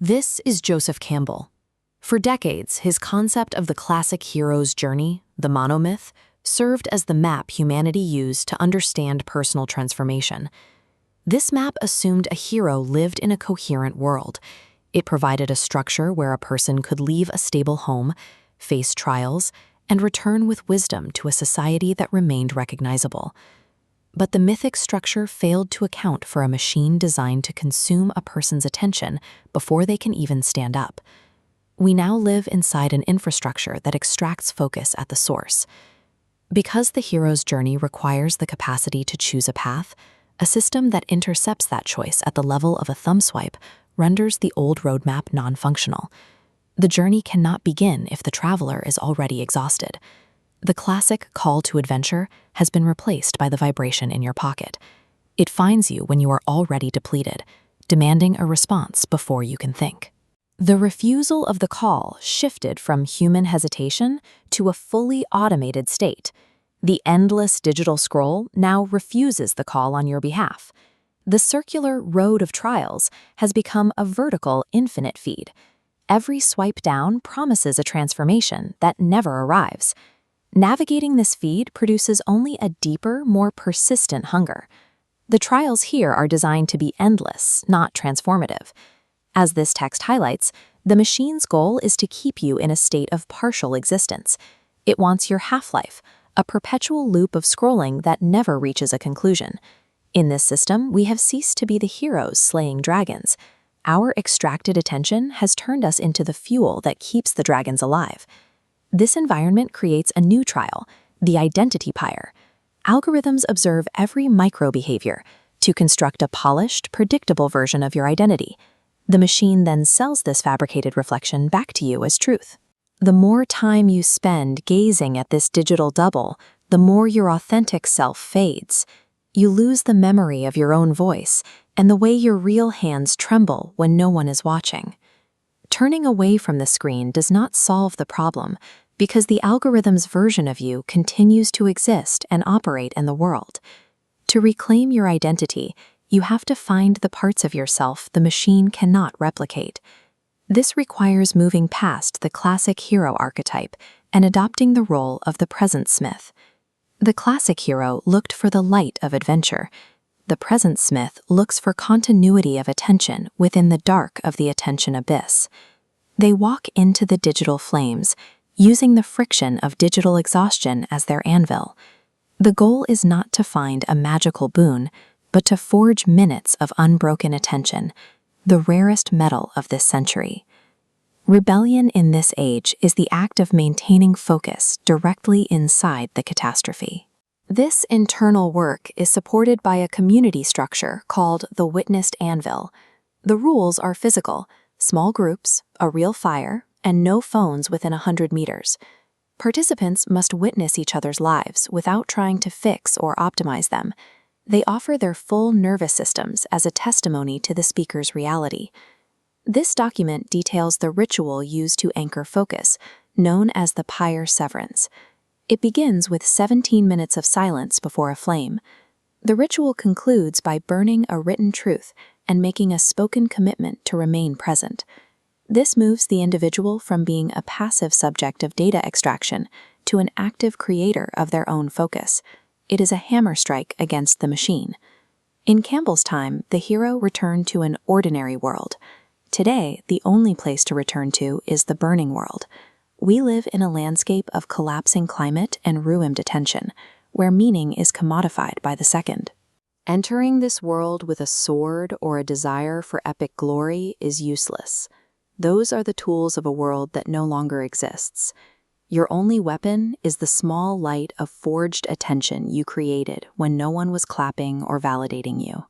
This is Joseph Campbell. For decades, his concept of the classic hero's journey, the monomyth, served as the map humanity used to understand personal transformation. This map assumed a hero lived in a coherent world. It provided a structure where a person could leave a stable home, face trials, and return with wisdom to a society that remained recognizable. But the mythic structure failed to account for a machine designed to consume a person's attention before they can even stand up. We now live inside an infrastructure that extracts focus at the source. Because the hero's journey requires the capacity to choose a path, a system that intercepts that choice at the level of a thumb swipe renders the old roadmap non-functional. The journey cannot begin if the traveler is already exhausted. The classic call to adventure has been replaced by the vibration in your pocket. It finds you when you are already depleted, demanding a response before you can think. The refusal of the call shifted from human hesitation to a fully automated state. The endless digital scroll now refuses the call on your behalf. The circular road of trials has become a vertical infinite feed. Every swipe down promises a transformation that never arrives. Navigating this feed produces only a deeper, more persistent hunger. The trials here are designed to be endless, not transformative. As this text highlights, the machine's goal is to keep you in a state of partial existence. It wants your half-life, a perpetual loop of scrolling that never reaches a conclusion. In this system, we have ceased to be the heroes slaying dragons. Our extracted attention has turned us into the fuel that keeps the dragons alive. This environment creates a new trial, the identity pyre. Algorithms observe every micro-behavior to construct a polished, predictable version of your identity. The machine then sells this fabricated reflection back to you as truth. The more time you spend gazing at this digital double, the more your authentic self fades. You lose the memory of your own voice and the way your real hands tremble when no one is watching. Turning away from the screen does not solve the problem because the algorithm's version of you continues to exist and operate in the world. To reclaim your identity, you have to find the parts of yourself the machine cannot replicate. This requires moving past the classic hero archetype and adopting the role of the present smith. The classic hero looked for the light of adventure. The present smith looks for continuity of attention within the dark of the attention abyss. They walk into the digital flames, using the friction of digital exhaustion as their anvil. The goal is not to find a magical boon, but to forge minutes of unbroken attention, the rarest metal of this century. Rebellion in this age is the act of maintaining focus directly inside the catastrophe. This internal work is supported by a community structure called the Witnessed Anvil. The rules are physical: small groups, a real fire, and no phones within 100 meters. Participants must witness each other's lives without trying to fix or optimize them. They offer their full nervous systems as a testimony to the speaker's reality. This document details the ritual used to anchor focus, known as the pyre severance. It begins with 17 minutes of silence before a flame. The ritual concludes by burning a written truth and making a spoken commitment to remain present. This moves the individual from being a passive subject of data extraction to an active creator of their own focus. It is a hammer strike against the machine. In Campbell's time, the hero returned to an ordinary world. Today, the only place to return to is the burning world. We live in a landscape of collapsing climate and ruined attention, where meaning is commodified by the second. Entering this world with a sword or a desire for epic glory is useless. Those are the tools of a world that no longer exists. Your only weapon is the small light of forged attention you created when no one was clapping or validating you.